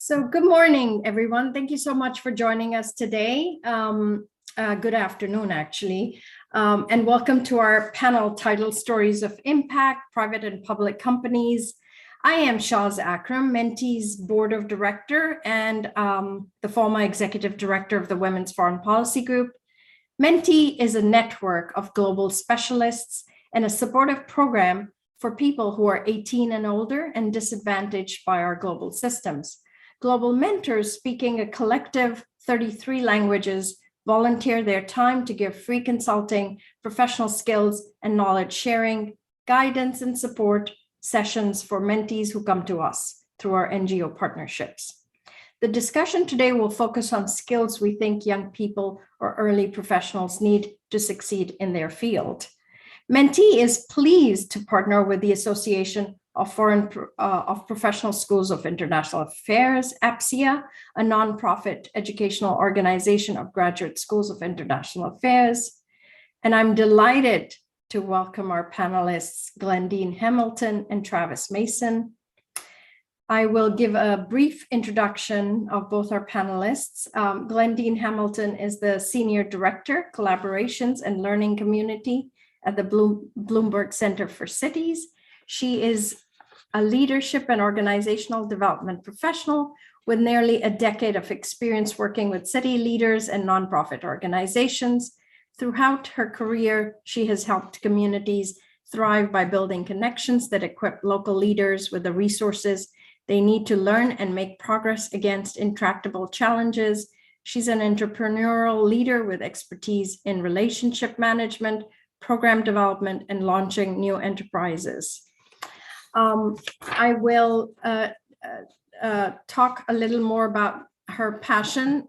So good morning, everyone. Thank you so much for joining us today. Good afternoon, actually. And welcome to our panel titled Stories of Impact, Private and Public Companies. I am Shaz Akram, Menti's Board of Director and the former Executive Director of the Women's Foreign Policy Group. Menti is a network of global specialists and a supportive program for people who are 18 and older and disadvantaged by our global systems. Global mentors speaking a collective 33 languages volunteer their time to give free consulting, professional skills and knowledge sharing, guidance and support sessions for mentees who come to us through our NGO partnerships. The discussion today will focus on skills we think young people or early professionals need to succeed in their field. Menti is pleased to partner with the Association of Professional Schools of International Affairs, APSIA, a nonprofit educational organization of graduate schools of international affairs. And I'm delighted to welcome our panelists, Glendean Hamilton and Travis Mason. I will give a brief introduction of both our panelists. Glendean Hamilton is the Senior Director, Collaborations and Learning Community at the Bloomberg Center for Cities. She is a leadership and organizational development professional with nearly a decade of experience working with city leaders and nonprofit organizations. Throughout her career, she has helped communities thrive by building connections that equip local leaders with the resources they need to learn and make progress against intractable challenges. She's an entrepreneurial leader with expertise in relationship management, program development, and launching new enterprises. I will talk a little more about her passion.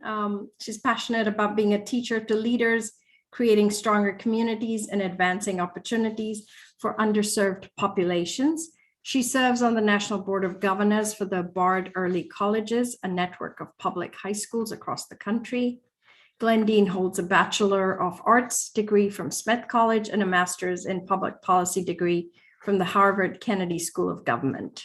She's passionate about being a teacher to leaders, creating stronger communities and advancing opportunities for underserved populations. She serves on the National Board of Governors for the Bard Early Colleges, a network of public high schools across the country. Glendean holds a Bachelor of Arts degree from Smith College and a Master's in Public Policy degree from the Harvard Kennedy School of Government.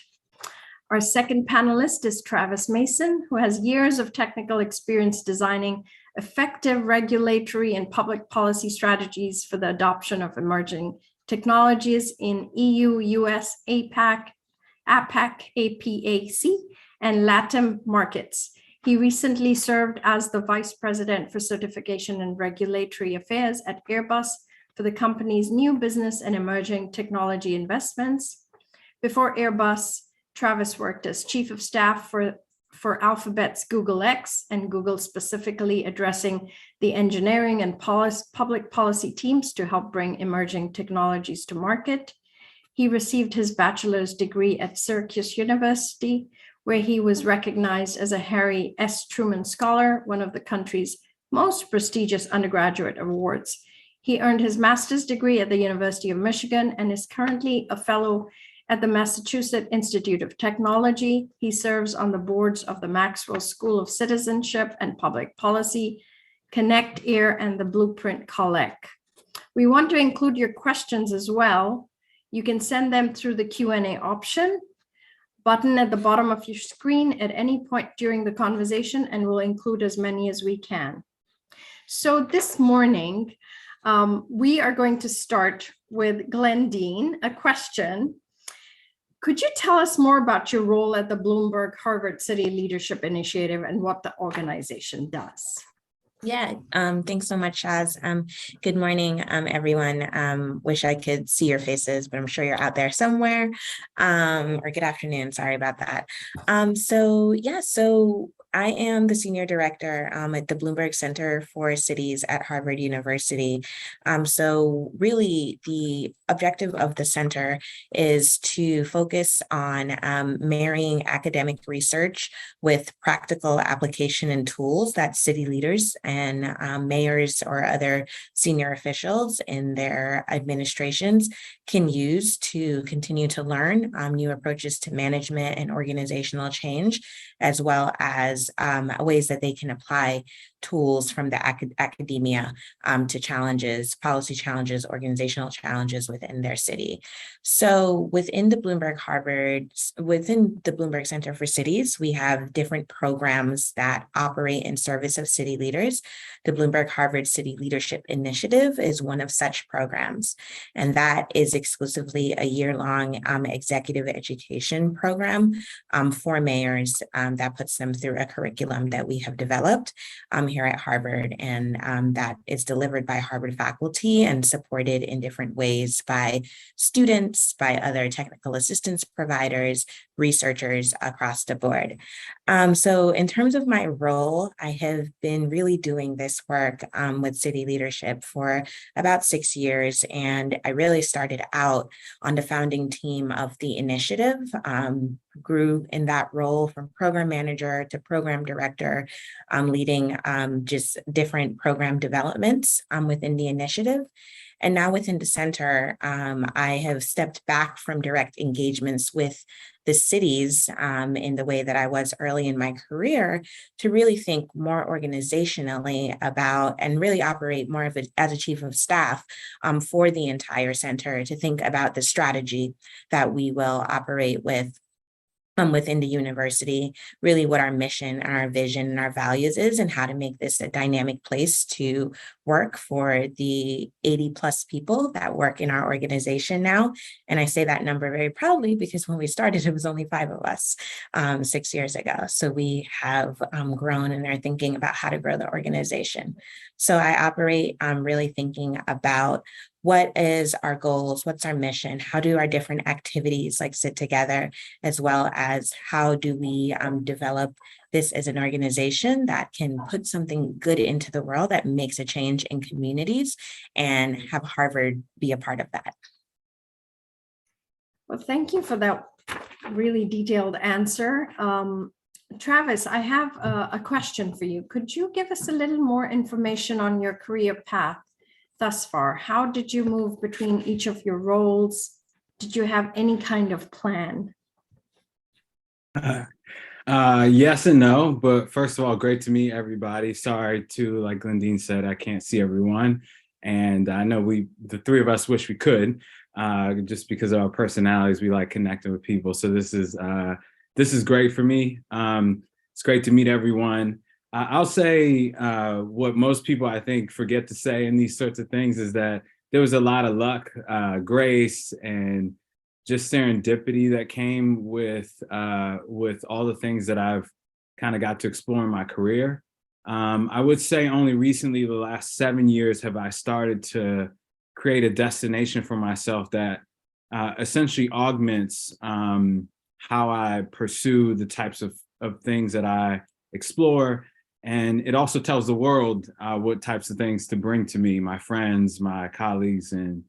Our second panelist is Travis Mason, who has years of technical experience designing effective regulatory and public policy strategies for the adoption of emerging technologies in EU, US, APAC, APAC, and LATAM markets. He recently served as the Vice President for Certification and Regulatory Affairs at Airbus for the company's new business and emerging technology investments. Before Airbus, Travis worked as Chief of Staff for Alphabet's Google X and Google, specifically addressing the engineering and public policy teams to help bring emerging technologies to market. He received his bachelor's degree at Syracuse University, where he was recognized as a Harry S. Truman Scholar, one of the country's most prestigious undergraduate awards. He earned his master's degree at the University of Michigan and is currently a fellow at the Massachusetts Institute of Technology. He serves on the boards of the Maxwell School of Citizenship and Public Policy, Connect Ear, and the Blueprint Collect. We want to include your questions as well. You can send them through the Q&A option button at the bottom of your screen at any point during the conversation, and we'll include as many as we can. So this morning, we are going to start with Glendean, a question. Could you tell us more about your role at the Bloomberg Harvard City Leadership Initiative and what the organization does? Yeah, thanks so much, Shaz. Good morning, everyone. Wish I could see your faces, but I'm sure you're out there somewhere. Or good afternoon, sorry about that. So I am the Senior Director at the Bloomberg Center for Cities at Harvard University. So really the objective of the center is to focus on marrying academic research with practical application and tools that city leaders and mayors or other senior officials in their administrations can use to continue to learn new approaches to management and organizational change, as well as as ways that they can apply tools from the academia to challenges, policy challenges, organizational challenges within their city. So within the Bloomberg Center for Cities, we have different programs that operate in service of city leaders. The Bloomberg Harvard City Leadership Initiative is one of such programs, and that is exclusively a year-long executive education program for mayors that puts them through a curriculum that we have developed here at Harvard, and that is delivered by Harvard faculty and supported in different ways by students, by other technical assistance providers, researchers across the board. So in terms of my role, I have been really doing this work with city leadership for about 6 years, and I really started out on the founding team of the initiative, grew in that role from program manager to program director, leading just different program developments within the initiative. And now within the center, I have stepped back from direct engagements with the cities in the way that I was early in my career to really think more organizationally about and really operate more of as a chief of staff for the entire center, to think about the strategy that we will operate with within the university, really what our mission and our vision and our values is, and how to make this a dynamic place to work for the 80 plus people that work in our organization now. And I say that number very proudly because when we started, it was only 5 of us 6 years ago. So we have grown and are thinking about how to grow the organization. So I operate really thinking about what is our goals, what's our mission, how do our different activities like sit together, as well as how do we develop this as an organization that can put something good into the world that makes a change in communities, and have Harvard be a part of that. Well, thank you for that really detailed answer. Travis, I have a question for you. Could you give us a little more information on your career path thus far? How did you move between each of your roles? Did you have any kind of plan? Yes and no, but first of all, great to meet everybody. Sorry to, like Glendean said, I can't see everyone. And I know the 3 of us wish we could, just because of our personalities, we like connecting with people. So this is great for me. It's great to meet everyone. I'll say what most people, I think, forget to say in these sorts of things is that there was a lot of luck, grace, and just serendipity that came with all the things that I've kind of got to explore in my career. I would say only recently, the last 7 years, have I started to create a destination for myself that essentially augments how I pursue the types of things that I explore. And it also tells the world what types of things to bring to me, my friends, my colleagues, and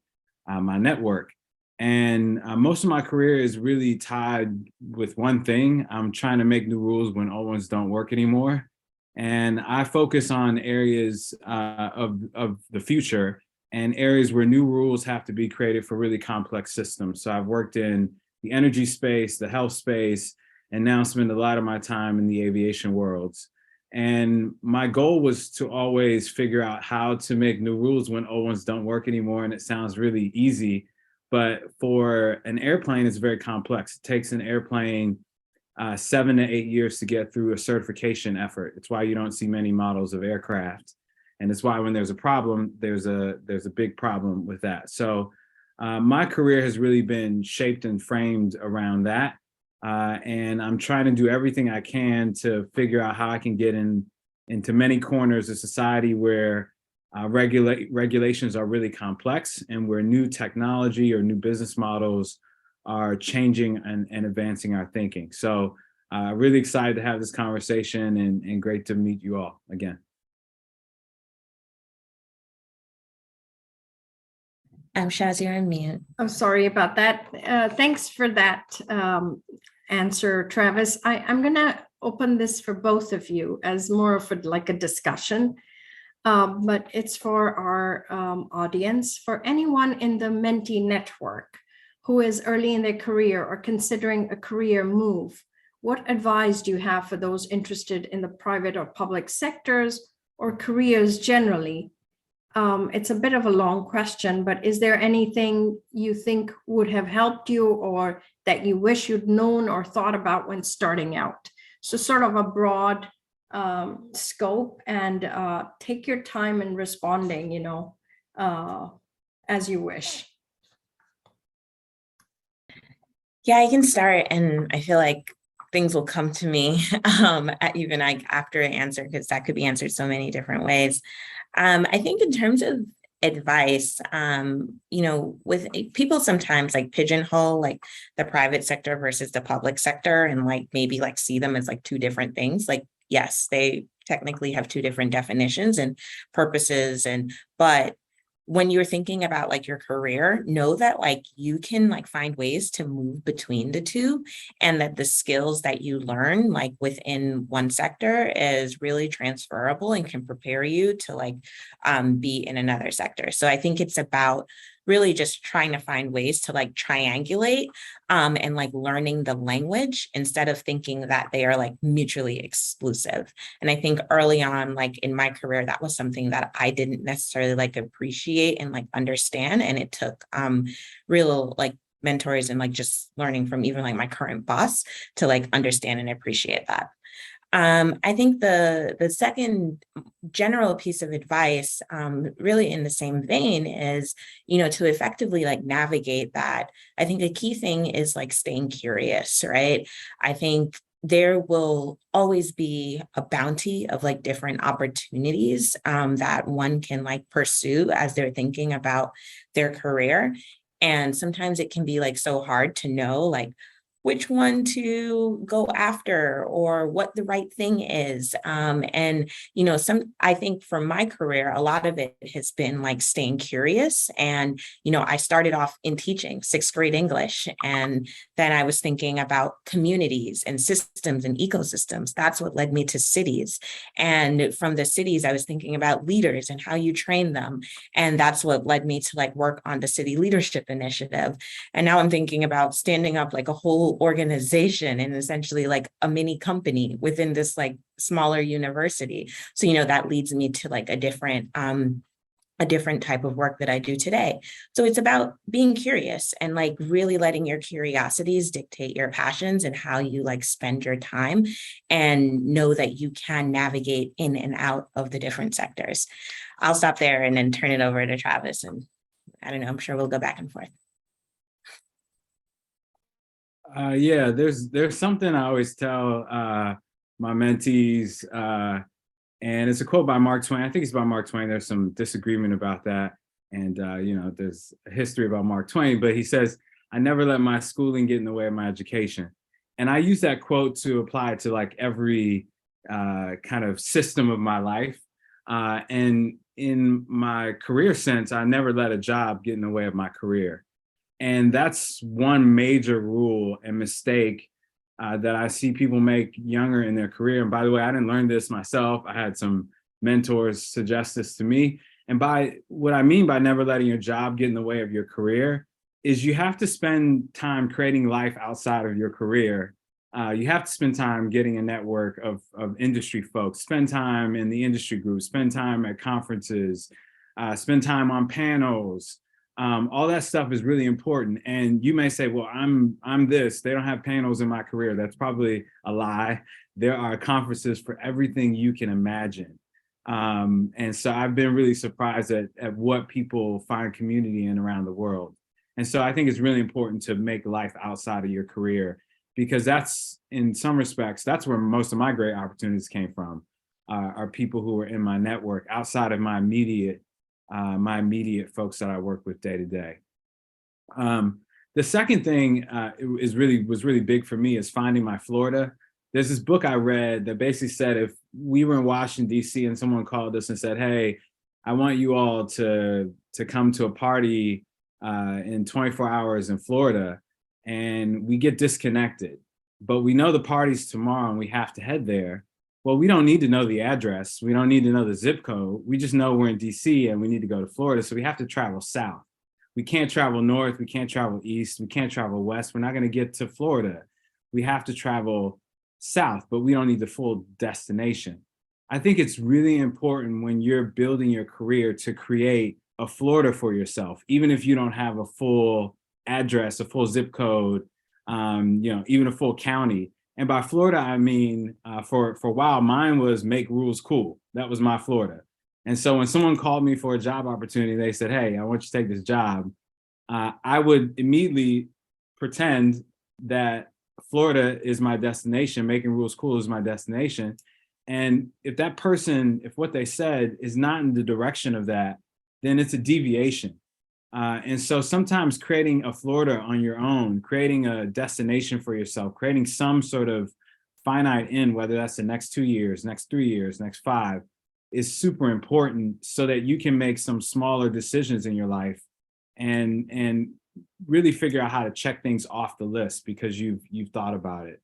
my network. And most of my career is really tied with one thing. I'm trying to make new rules when old ones don't work anymore. And I focus on areas of the future and areas where new rules have to be created for really complex systems. So I've worked in the energy space, the health space, and now spend a lot of my time in the aviation worlds. And my goal was to always figure out how to make new rules when old ones don't work anymore. And it sounds really easy, but for an airplane, it's very complex. It takes an airplane 7 to 8 years to get through a certification effort. It's why you don't see many models of aircraft. And it's why when there's a problem, there's a big problem with that. So my career has really been shaped and framed around that. And I'm trying to do everything I can to figure out how I can get into many corners of society where regulations are really complex and where new technology or new business models are changing and advancing our thinking. So really excited to have this conversation and great to meet you all again. Shaz, you're on mute. I'm sorry about that. Thanks for that answer, Travis. I'm going to open this for both of you as more of like a discussion, but it's for our audience. For anyone in the Mentee network who is early in their career or considering a career move, what advice do you have for those interested in the private or public sectors or careers generally? It's a bit of a long question, but is there anything you think would have helped you or that you wish you'd known or thought about when starting out? So sort of a broad scope, and take your time in responding, as you wish. Yeah, I can start, and I feel like things will come to me even like after I answer, because that could be answered so many different ways. I think in terms of advice, with people sometimes like pigeonhole like the private sector versus the public sector, and like maybe like see them as like two different things. Like, yes, they technically have two different definitions and purposes, but when you're thinking about like your career, know that like you can like find ways to move between the two, and that the skills that you learn like within one sector is really transferable and can prepare you to like be in another sector. So I think it's about really just trying to find ways to like triangulate and like learning the language instead of thinking that they are like mutually exclusive. And I think early on, like in my career, that was something that I didn't necessarily like appreciate and like understand. And it took real like mentors and like just learning from even like my current boss to like understand and appreciate that. I think the second general piece of advice, really in the same vein, is, to effectively like navigate that. I think the key thing is like staying curious, right? I think there will always be a bounty of like different opportunities that one can like pursue as they're thinking about their career. And sometimes it can be like so hard to know like which one to go after or what the right thing is. I think for my career, a lot of it has been like staying curious. And, I started off in teaching 6th grade English, and then I was thinking about communities and systems and ecosystems. That's what led me to cities. And from the cities, I was thinking about leaders and how you train them. And that's what led me to like work on the city leadership initiative. And now I'm thinking about standing up like a whole organization and essentially like a mini company within this like smaller university. So, that leads me to like a different type of work that I do today. So it's about being curious and like really letting your curiosities dictate your passions and how you like spend your time, and know that you can navigate in and out of the different sectors. I'll stop there and then turn it over to Travis. And I don't know, I'm sure we'll go back and forth. Yeah, there's something I always tell my mentees, and it's a quote by Mark Twain. I think it's by Mark Twain. There's some disagreement about that, and there's a history about Mark Twain, but he says, "I never let my schooling get in the way of my education." And I use that quote to apply it to like every kind of system of my life. And in my career sense, I never let a job get in the way of my career. And that's one major rule and mistake that I see people make younger in their career. And by the way, I didn't learn this myself. I had some mentors suggest this to me. And by what I mean by never letting your job get in the way of your career is you have to spend time creating life outside of your career. You have to spend time getting a network of industry folks, spend time in the industry group, spend time at conferences, spend time on panels. All that stuff is really important. And you may say, well, I'm this. They don't have panels in my career. That's probably a lie. There are conferences for everything you can imagine. And so I've been really surprised at what people find community in around the world. And so I think it's really important to make life outside of your career, because that's, in some respects, that's where most of my great opportunities came from, are people who are in my network outside of my immediate folks that I work with day to day. The second thing was really big for me is finding my Florida. There's this book I read that basically said if we were in Washington, D.C. and someone called us and said, hey, I want you all to come to a party in 24 hours in Florida, and we get disconnected, but we know the party's tomorrow and we have to head there. Well, we don't need to know the address. We don't need to know the zip code. We just know we're in DC and we need to go to Florida. So we have to travel south. We can't travel north. We can't travel east. We can't travel west. We're not going to get to Florida. We have to travel south, but we don't need the full destination. I think it's really important when you're building your career to create a Florida for yourself, even if you don't have a full address, a full zip code, even a full county. And by Florida, I mean, for a while, mine was make rules cool. That was my Florida. And so when someone called me for a job opportunity, they said, hey, I want you to take this job. I would immediately pretend that Florida is my destination, making rules cool is my destination. And if that person, if what they said is not in the direction of that, then it's a deviation. And so sometimes creating a Florida on your own, creating a destination for yourself, creating some sort of finite end, whether that's the next 2 years, next 3 years, next 5, is super important so that you can make some smaller decisions in your life and really figure out how to check things off the list because you've thought about it.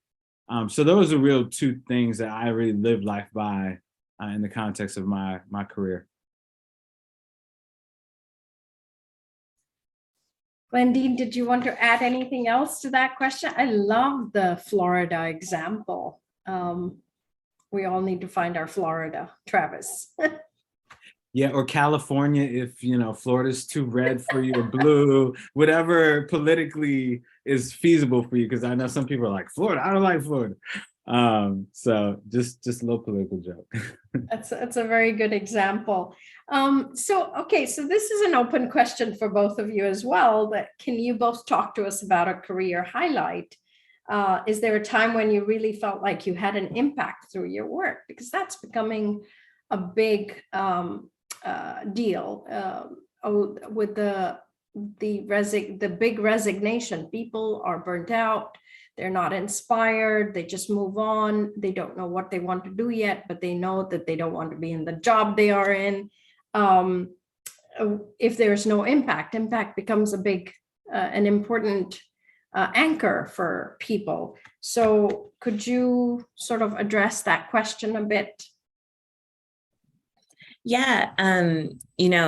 So those are real 2 things that I really live life by in the context of my career. Glendean, did you want to add anything else to that question? I love the Florida example. We all need to find our Florida, Travis. Yeah, or California if Florida's too red for you, or blue, whatever politically is feasible for you. Because I know some people are like, Florida, I don't like Florida. So just a little political joke. That's a very good example. So this is an open question for both of you as well. But can you both talk to us about a career highlight? Is there a time when you really felt like you had an impact through your work? Because that's becoming a big deal with the big resignation. People are burnt out. They're not inspired. They just move on. They don't know what they want to do yet, but they know that they don't want to be in the job they are in. If there's no impact becomes a big, an important anchor for people. So could you sort of address that question a bit? Yeah,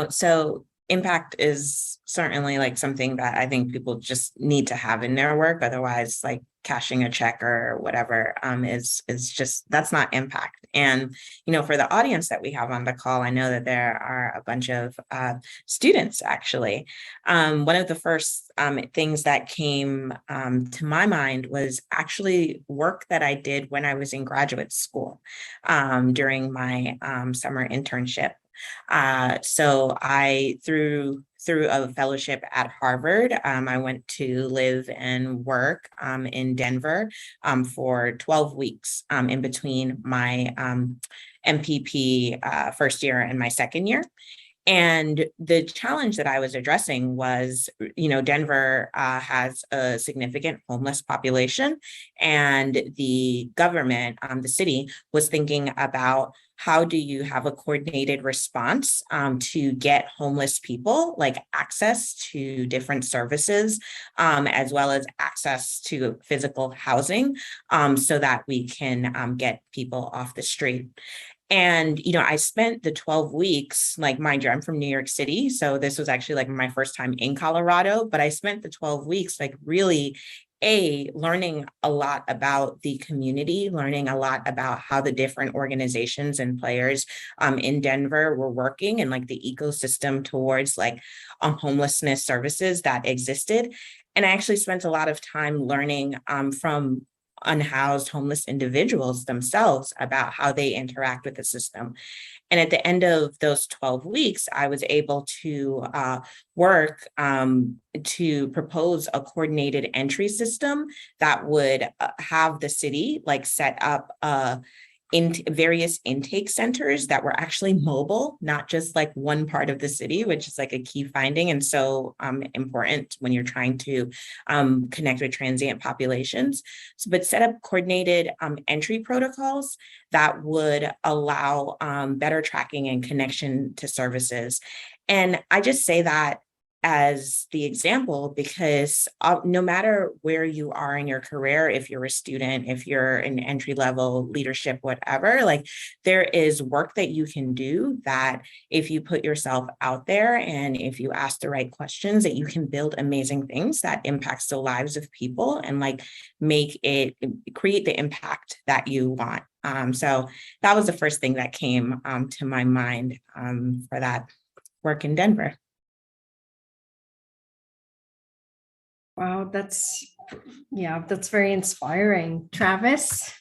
so impact is certainly like something that I think people just need to have in their work. Otherwise, like cashing a check or whatever is just, that's not impact. And for the audience that we have on the call, I know that there are a bunch of students actually. One of the first things that came to my mind was actually work that I did when I was in graduate school during my summer internship. So I, through a fellowship at Harvard, I went to live and work in Denver for 12 weeks in between my MPP first year and my second year. And the challenge that I was addressing was, Denver has a significant homeless population, and the government, the city, was thinking about how do you have a coordinated response to get homeless people like access to different services, as well as access to physical housing, so that we can get people off the street. And, I spent the 12 weeks, like, mind you, I'm from New York City. So this was actually like my first time in Colorado, but I spent the 12 weeks, like, really learning a lot about the community, learning a lot about how the different organizations and players in Denver were working, and like the ecosystem towards like homelessness services that existed. And I actually spent a lot of time learning from unhoused homeless individuals themselves about how they interact with the system. And at the end of those 12 weeks, I was able to work to propose a coordinated entry system that would have the city like set up in various intake centers that were actually mobile, not just like one part of the city, which is like a key finding and so important when you're trying to connect with transient populations. So, but set up coordinated entry protocols that would allow better tracking and connection to services. And I just say that as the example, because no matter where you are in your career, if you're a student, if you're in entry level leadership, whatever, like there is work that you can do that if you put yourself out there and if you ask the right questions, that you can build amazing things that impacts the lives of people and like create the impact that you want. So that was the first thing that came to my mind for that work in Denver. Wow, that's very inspiring. Travis?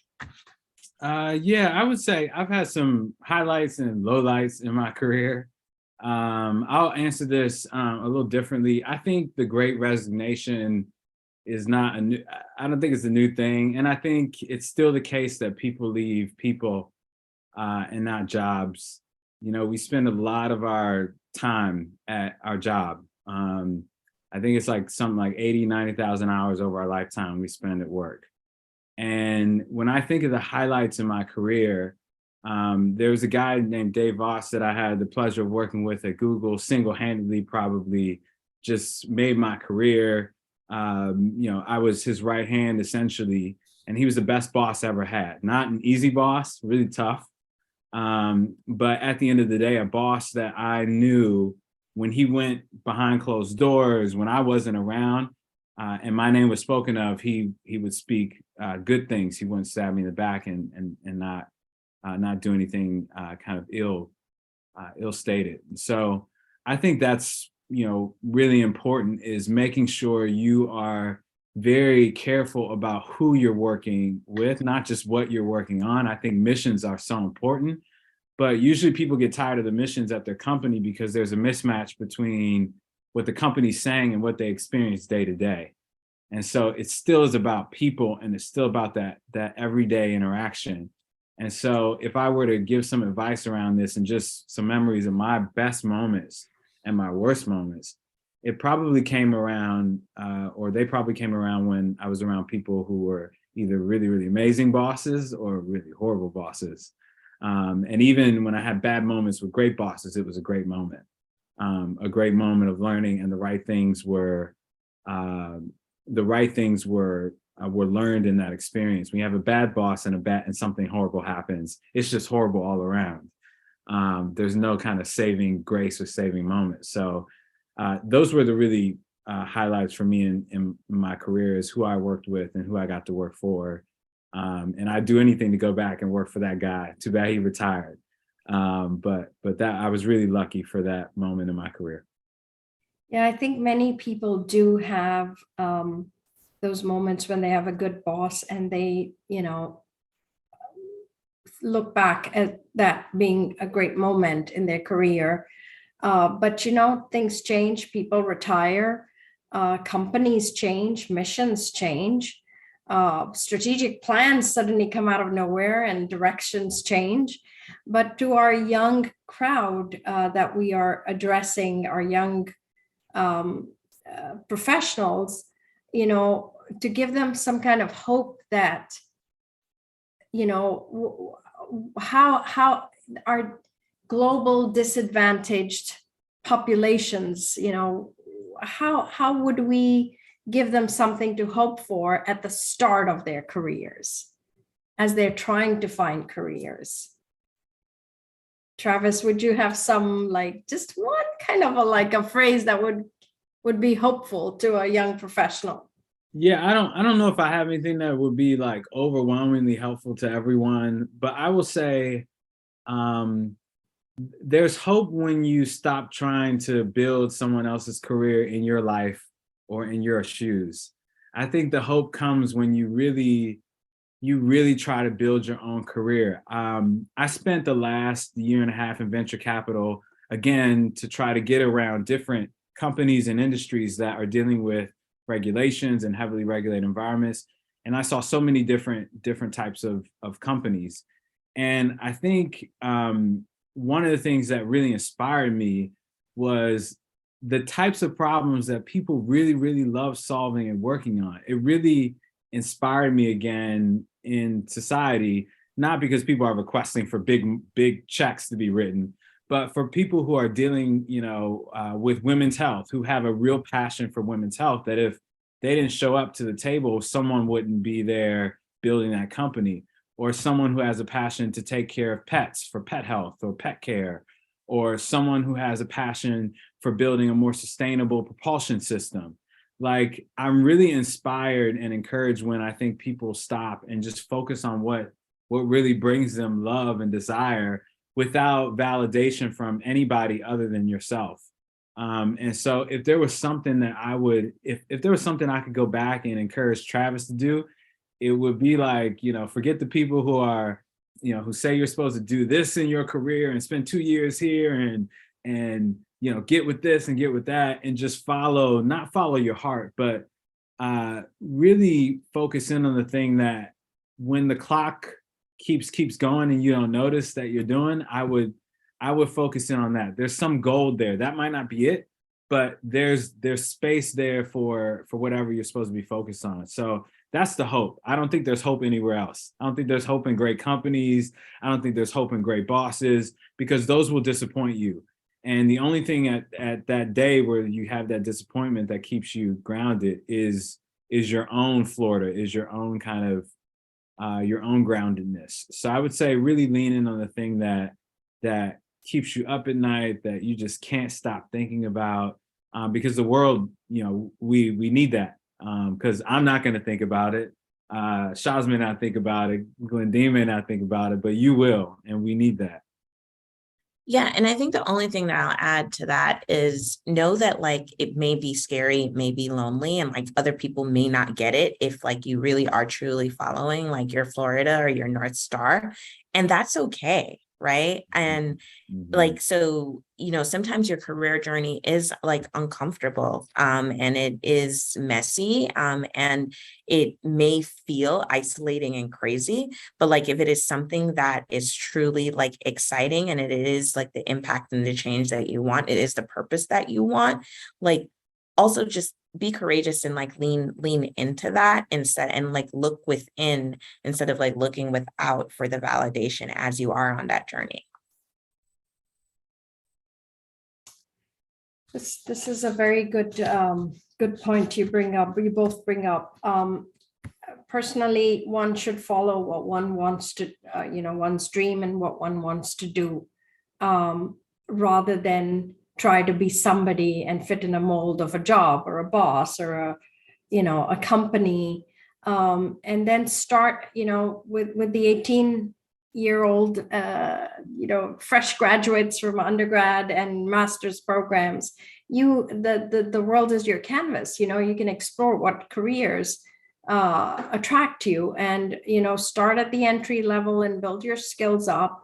Yeah, I would say I've had some highlights and lowlights in my career. I'll answer this a little differently. I think the Great Resignation is not a new, I don't think it's a new thing. And I think it's still the case that people leave people and not jobs. You know, we spend a lot of our time at our job. I think it's like something like 80, 90,000 hours over our lifetime we spend at work. And when I think of the highlights in my career, there was a guy named Dave Voss that I had the pleasure of working with at Google, single-handedly probably just made my career. You know, I was his right hand essentially, and he was the best boss I ever had. Not an easy boss, really tough. But at the end of the day, a boss that I knew when he went behind closed doors, when I wasn't around, and my name was spoken of, he would speak good things. He wouldn't stab me in the back and not do anything kind of ill-stated. So I think that's, you know, really important, is making sure you are very careful about who you're working with, not just what you're working on. I think missions are so important, but usually people get tired of the missions at their company because there's a mismatch between what the company's saying and what they experience day to day. And so it still is about people, and it's still about that everyday interaction. And so if I were to give some advice around this and just some memories of my best moments and my worst moments, it probably came around, or they probably came around when I was around people who were either really, really amazing bosses or really horrible bosses. And even when I had bad moments with great bosses, it was a great moment of learning, and the right things were learned in that experience. When you have a bad boss and something horrible happens, it's just horrible all around. There's no kind of saving grace or saving moment. So those were the really highlights for me in my career, is who I worked with and who I got to work for. And I'd do anything to go back and work for that guy. Too bad he retired. But that, I was really lucky for that moment in my career. Yeah, I think many people do have those moments when they have a good boss and they, you know, look back at that being a great moment in their career. But, you know, things change, people retire, companies change, missions change, strategic plans suddenly come out of nowhere and directions change. But to our young crowd that we are addressing, our young professionals, you know, to give them some kind of hope that, you know, how our global disadvantaged populations, you know, how would we give them something to hope for at the start of their careers as they're trying to find careers? Travis, would you have some, like, just one kind of a phrase that would be hopeful to a young professional? Yeah, I don't know if I have anything that would be like overwhelmingly helpful to everyone, but I will say there's hope when you stop trying to build someone else's career in your life or in your shoes. I think the hope comes when you really try to build your own career. I spent the last year and a half in venture capital, again, to try to get around different companies and industries that are dealing with regulations and heavily regulated environments. And I saw so many different types of companies. And I think one of the things that really inspired me was the types of problems that people really, really love solving and working on. It really inspired me again in society, not because people are requesting for big checks to be written, But for people who are dealing, with women's health, who have a real passion for women's health, that if they didn't show up to the table, someone wouldn't be there building that company. Or someone who has a passion to take care of pets for pet health or pet care, or someone who has a passion for building a more sustainable propulsion system. Like, I'm really inspired and encouraged when I think people stop and just focus on what really brings them love and desire without validation from anybody other than yourself. And so if there was something that I would, if there was something I could go back and encourage Travis to do, it would be like, forget the people who are, who say you're supposed to do this in your career and spend 2 years here and get with this and get with that, and just not follow your heart, but really focus in on the thing that when the clock keeps going and you don't notice that you're doing, I would focus in on that. There's some gold there. That might not be it, but there's space there for whatever you're supposed to be focused on. So that's the hope. I don't think there's hope anywhere else. I don't think there's hope in great companies. I don't think there's hope in great bosses, because those will disappoint you. And the only thing at that day where you have that disappointment that keeps you grounded is your own Florida, is your own kind of your own groundedness. So I would say really lean in on the thing that keeps you up at night, that you just can't stop thinking about, because the world, we need that. Because I'm not going to think about it. Shaz may not think about it. Glendean may not think about it, but you will, and we need that. Yeah, and I think the only thing that I'll add to that is know that like it may be scary, it may be lonely, and like other people may not get it if like you really are truly following like your Florida or your North Star, and that's okay, right? And like, so, sometimes your career journey is like uncomfortable, and it is messy, and it may feel isolating and crazy, but like if it is something that is truly like exciting and it is like the impact and the change that you want, it is the purpose that you want, like also just be courageous and like lean into that instead, and like look within instead of like looking without for the validation as you are on that journey. This is a very good point you both bring up. Personally, one should follow what one wants to, one's dream and what one wants to do, rather than try to be somebody and fit in a mold of a job or a boss or a company, and then start, with the 18-year-old, fresh graduates from undergrad and master's programs. The world is your canvas. You can explore what careers attract you, and start at the entry level and build your skills up,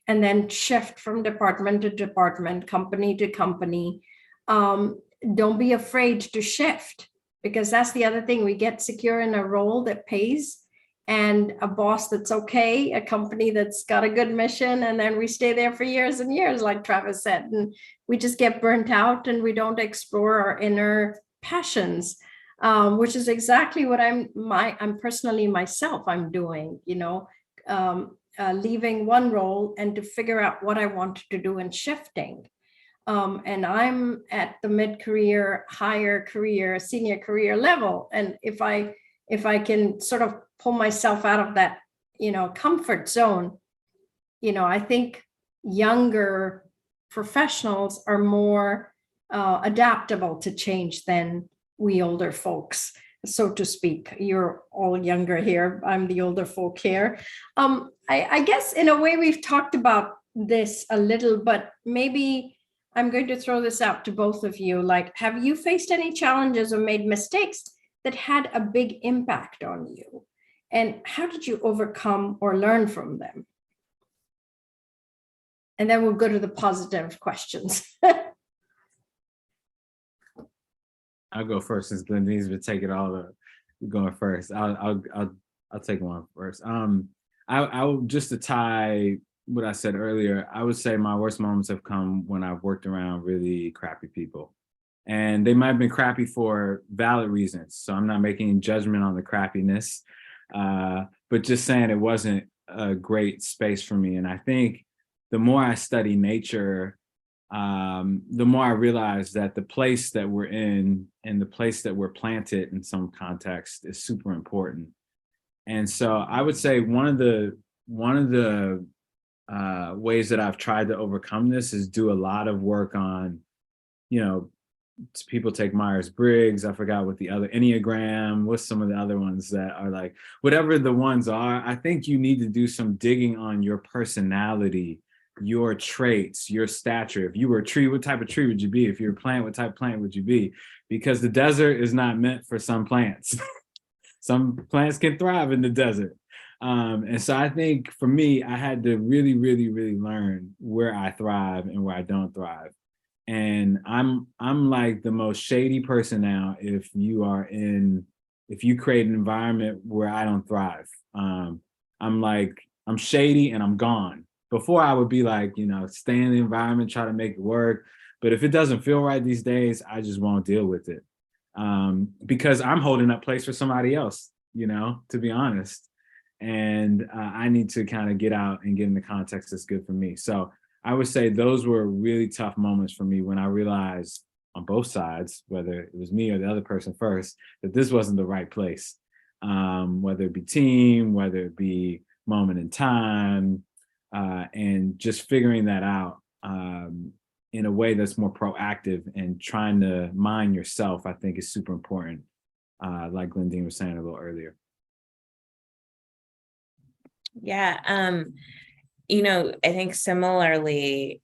and then shift from department to department, company to company. Don't be afraid to shift, because that's the other thing. We get secure in a role that pays, and a boss that's okay, a company that's got a good mission, and then we stay there for years and years, like Travis said, and we just get burnt out and we don't explore our inner passions, which is exactly what I'm personally myself, I'm doing, leaving one role and to figure out what I want to do and shifting. And I'm at the mid-career, higher career, senior career level. And if I can sort of pull myself out of that, comfort zone, I think younger professionals are more adaptable to change than we older folks, so to speak. You're all younger here. I'm the older folk here. I guess in a way we've talked about this a little, but maybe I'm going to throw this out to both of you. Like, have you faced any challenges or made mistakes that had a big impact on you? And how did you overcome or learn from them? And then we'll go to the positive questions. I'll go first since Glendean's been taking all the going first. I'll take one first. I just to tie what I said earlier, I would say my worst moments have come when I've worked around really crappy people. And they might have been crappy for valid reasons. So I'm not making judgment on the crappiness, but just saying it wasn't a great space for me. And I think the more I study nature, the more I realize that the place that we're in and the place that we're planted in some context is super important. And so I would say one of the ways that I've tried to overcome this is do a lot of work on, you know, people take Myers-Briggs. I forgot what the other Enneagram, what's some of the other ones that are like, whatever the ones are, I think you need to do some digging on your personality, your traits, your stature. If you were a tree, what type of tree would you be? If you're a plant, what type of plant would you be? Because the desert is not meant for some plants. Some plants can thrive in the desert. And so I think for me, I had to really, really, really learn where I thrive and where I don't thrive. And I'm like the most shady person now if you create an environment where I don't thrive. I'm shady and I'm gone. Before I would be like, stay in the environment, try to make it work. But if it doesn't feel right these days, I just won't deal with it. Because I'm holding up place for somebody else, to be honest. And I need to kind of get out and get in the context that's good for me. So I would say those were really tough moments for me when I realized on both sides, whether it was me or the other person first, that this wasn't the right place. Whether it be team, whether it be moment in time, and just figuring that out in a way that's more proactive and trying to mind yourself, I think is super important. Like Glendean was saying a little earlier. Yeah. I think similarly,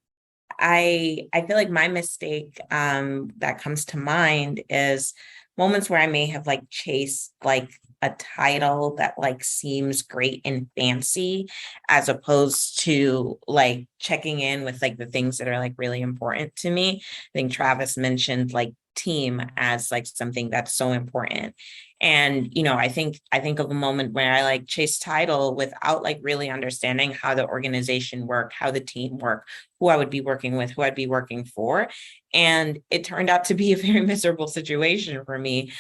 I feel like my mistake that comes to mind is moments where I may have like chased like a title that like seems great and fancy, as opposed to like checking in with like the things that are like really important to me. I think Travis mentioned like team as like something that's so important. And I think of a moment where I like chased title without like really understanding how the organization worked, how the team worked, who I would be working with, who I'd be working for. And it turned out to be a very miserable situation for me,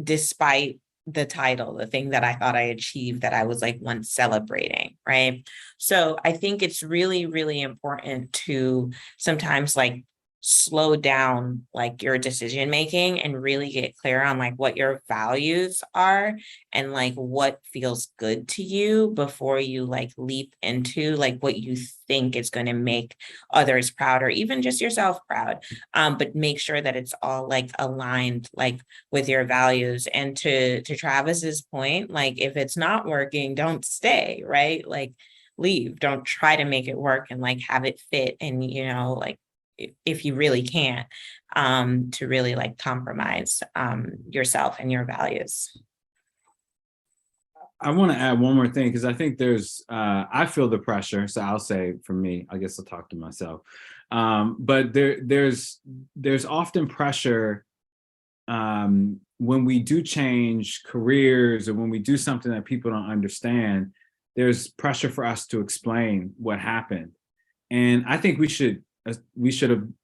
despite the title, the thing that I thought I achieved that I was like once celebrating, right? So I think it's really, really important to sometimes like slow down like your decision making and really get clear on like what your values are and like what feels good to you before you like leap into like what you think is going to make others proud or even just yourself proud. But make sure that it's all like aligned like with your values. And to Travis's point, like if it's not working, don't stay, right? Like leave, don't try to make it work and like have it fit. And like if you really can't, to really like compromise yourself and your values. I want to add one more thing because I think I feel the pressure. So I'll say for me, I guess I'll talk to myself. But there's often pressure when we do change careers or when we do something that people don't understand. There's pressure for us to explain what happened, and I think we should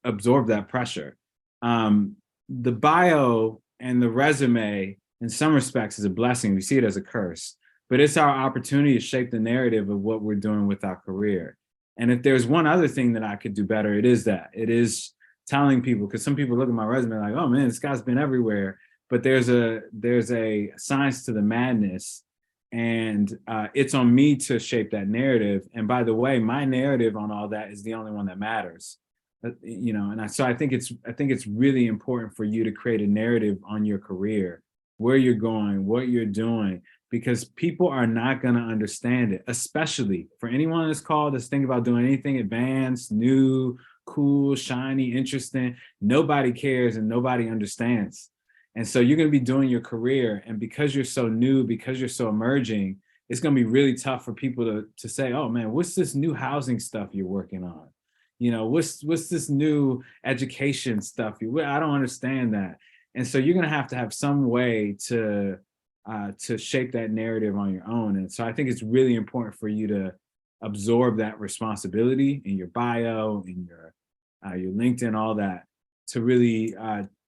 absorb that pressure. The bio and the resume, in some respects, is a blessing. We see it as a curse, but it's our opportunity to shape the narrative of what we're doing with our career. And if there's one other thing that I could do better, it is telling people, because some people look at my resume like, oh man, this guy's been everywhere. But there's a science to the madness. And it's on me to shape that narrative. And by the way, my narrative on all that is the only one that matters. So I think it's really important for you to create a narrative on your career, where you're going, what you're doing, because people are not going to understand it, especially for anyone on this call that's thinking about doing anything advanced, new, cool, shiny, interesting. Nobody cares and nobody understands. And so you're going to be doing your career. And because you're so new, because you're so emerging, it's going to be really tough for people to say, oh man, what's this new housing stuff you're working on? What's this new education stuff? I don't understand that. And so you're going to have some way to shape that narrative on your own. And so I think it's really important for you to absorb that responsibility in your bio, in your LinkedIn, all that, to really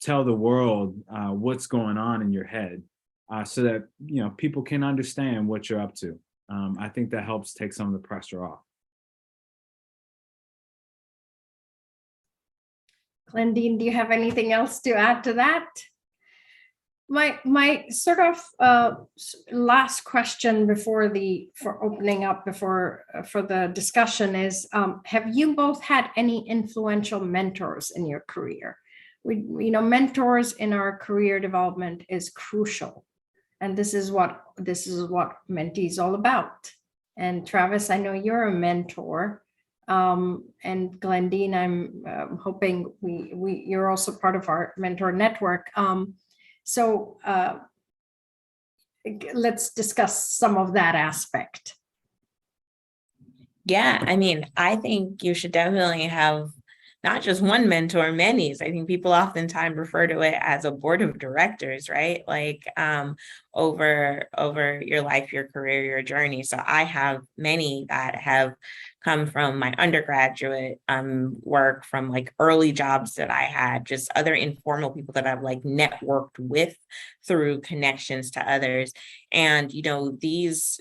tell the world what's going on in your head, so that people can understand what you're up to. I think that helps take some of the pressure off. Glendean, do you have anything else to add to that? My sort of last question for opening up for the discussion is, have you both had any influential mentors in your career? Mentors in our career development is crucial, and this is what Mentee is all about. And Travis, I know you're a mentor, and Glendean, I'm hoping you're also part of our mentor network. So let's discuss some of that aspect. Yeah, I mean, I think you should definitely have not just one mentor, many. I think people oftentimes refer to it as a board of directors, right? Like over your life, your career, your journey. So I have many that have come from my undergraduate work, from like early jobs that I had, just other informal people that I've like networked with through connections to others. And these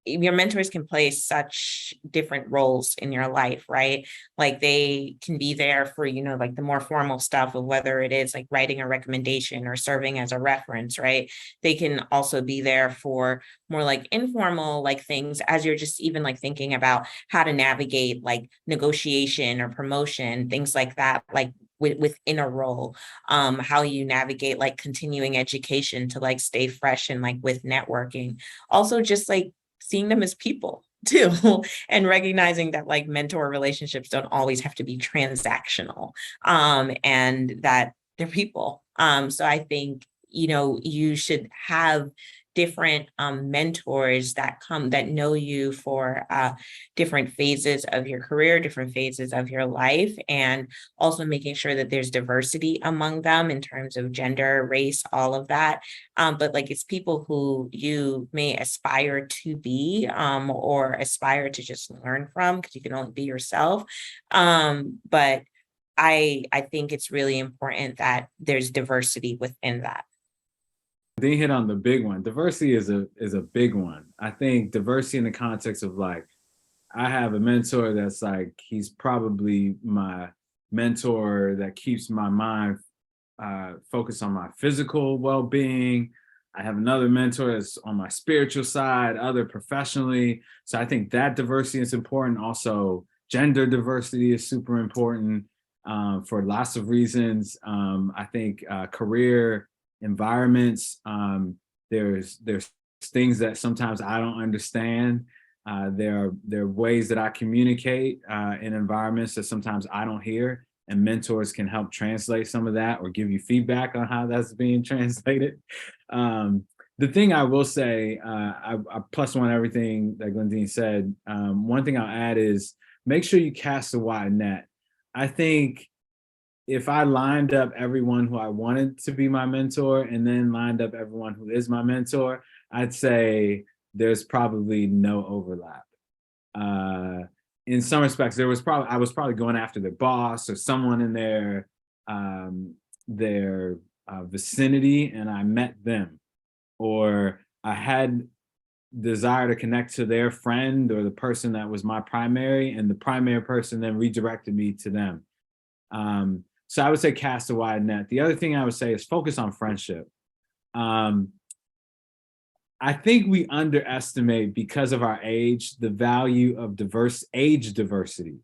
your mentors can play such different roles in your life, right? Like they can be there for, like the more formal stuff of whether it is like writing a recommendation or serving as a reference, right? They can also be there for more like informal like things as you're just even like thinking about how to navigate like negotiation or promotion, things like that, like within a role, how you navigate like continuing education to like stay fresh and like with networking. Also just like seeing them as people too, and recognizing that like mentor relationships don't always have to be transactional, and that they're people. So I think, you should have different mentors that know you for different phases of your career, different phases of your life, and also making sure that there's diversity among them in terms of gender, race, all of that. But like it's people who you may aspire to be, or aspire to just learn from, because you can only be yourself. But I think it's really important that there's diversity within that. Then you hit on the big one. Diversity is a big one. I think diversity in the context of like, I have a mentor that's like, he's probably my mentor that keeps my mind focused on my physical well-being. I have another mentor that's on my spiritual side, other professionally. So I think that diversity is important. Also, gender diversity is super important for lots of reasons. I think career environments, there's things that sometimes I don't understand. There are ways that I communicate in environments that sometimes I don't hear, and mentors can help translate some of that or give you feedback on how that's being translated. The thing I will say, I plus one everything that Glendean said. One thing I'll add is make sure you cast a wide net. I think if I lined up everyone who I wanted to be my mentor and then lined up everyone who is my mentor, I'd say there's probably no overlap. In some respects, I was probably going after their boss or someone in their vicinity, and I met them, or I had desire to connect to their friend or the person that was my primary, and the primary person then redirected me to them. So I would say cast a wide net. The other thing I would say is focus on friendship. I think we underestimate, because of our age, the value of age diversity.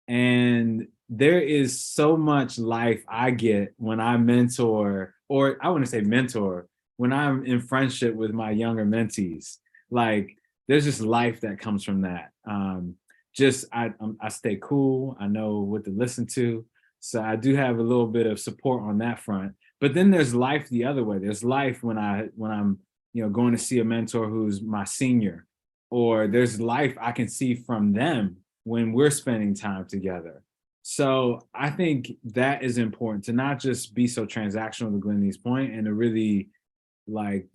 And there is so much life I get when I mentor, or I wouldn't say mentor, when I'm in friendship with my younger mentees. Like there's just life that comes from that. I stay cool. I know what to listen to. So I do have a little bit of support on that front. But then there's life the other way. There's life when I'm going to see a mentor who's my senior, or there's life I can see from them when we're spending time together. So I think that is important, to not just be so transactional, to Glendean's point, and to really like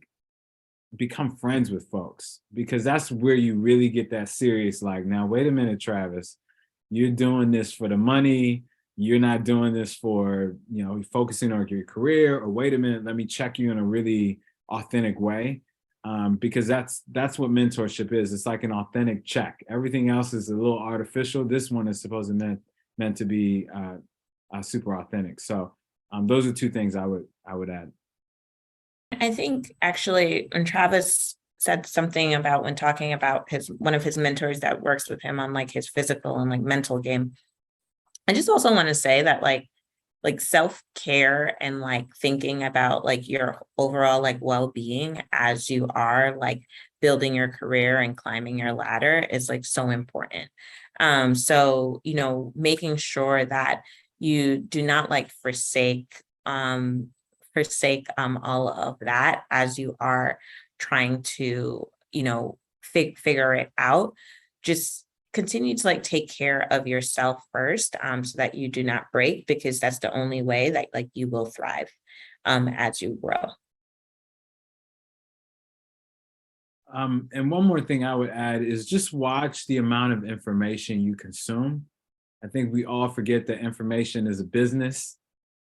become friends with folks, because that's where you really get that serious, like, now, wait a minute, Travis, you're doing this for the money. You're not doing this for, focusing on your career, or wait a minute, let me check you in a really authentic way. Because that's what mentorship is. It's like an authentic check. Everything else is a little artificial. This one is supposed to meant to be super authentic. So those are two things I would add. I think actually when Travis said something about when talking about one of his mentors that works with him on like his physical and like mental game. I just also want to say that like self-care and like thinking about like your overall like well-being as you are like building your career and climbing your ladder is like so important. So making sure that you do not like forsake all of that as you are trying to figure it out. Just continue to like take care of yourself first, so that you do not break, because that's the only way that like you will thrive as you grow. And one more thing I would add is just watch the amount of information you consume. I think we all forget that information is a business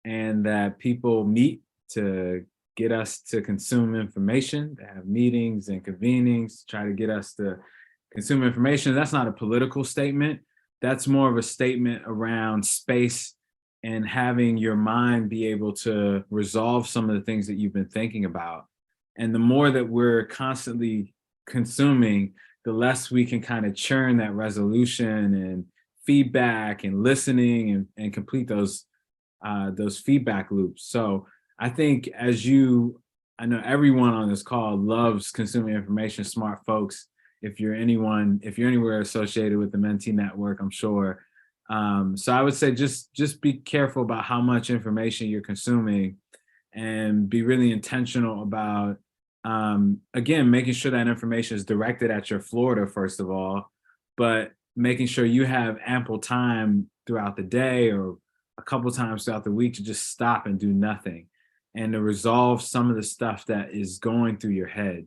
and that people meet to get us to consume information, to have meetings and convenings, try to get us to consume information. That's not a political statement. That's more of a statement around space and having your mind be able to resolve some of the things that you've been thinking about. And the more that we're constantly consuming, the less we can kind of churn that resolution and feedback and listening and complete those feedback loops. So I think I know everyone on this call loves consuming information, smart folks. If you're anywhere associated with the Mentee Network, I'm sure. So I would say just be careful about how much information you're consuming and be really intentional about, again, making sure that information is directed at your Florida, first of all, but making sure you have ample time throughout the day or a couple times throughout the week to just stop and do nothing and to resolve some of the stuff that is going through your head.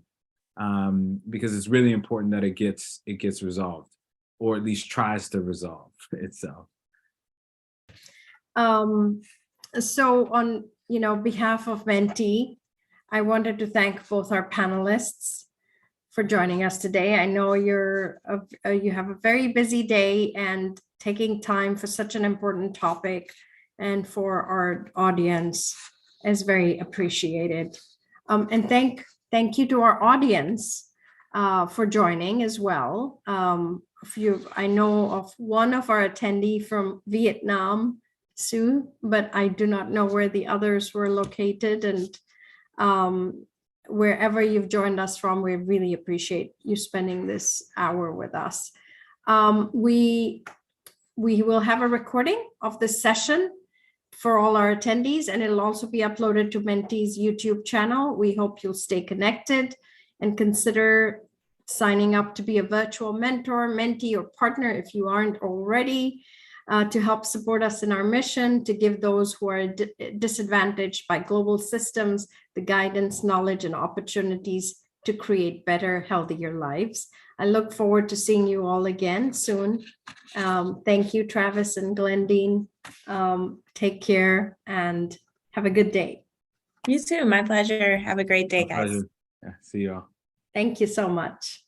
Because it's really important that it gets resolved, or at least tries to resolve itself. So on behalf of Mentee, I wanted to thank both our panelists for joining us today. I know you have a very busy day, and taking time for such an important topic and for our audience is very appreciated. And thank you to our audience for joining as well. I know of one of our attendee from Vietnam, Sue, but I do not know where the others were located. And wherever you've joined us from, we really appreciate you spending this hour with us. We will have a recording of this session for all our attendees, and it'll also be uploaded to Mentee's YouTube channel. We hope you'll stay connected and consider signing up to be a virtual mentor, mentee, or partner if you aren't already, to help support us in our mission to give those who are disadvantaged by global systems the guidance, knowledge, and opportunities to create better, healthier lives. I look forward to seeing you all again soon. Thank you, Travis and Glendean. Take care and have a good day. You too. My pleasure. Have a great day, My guys. pleasure. Yeah, see y'all. Thank you so much.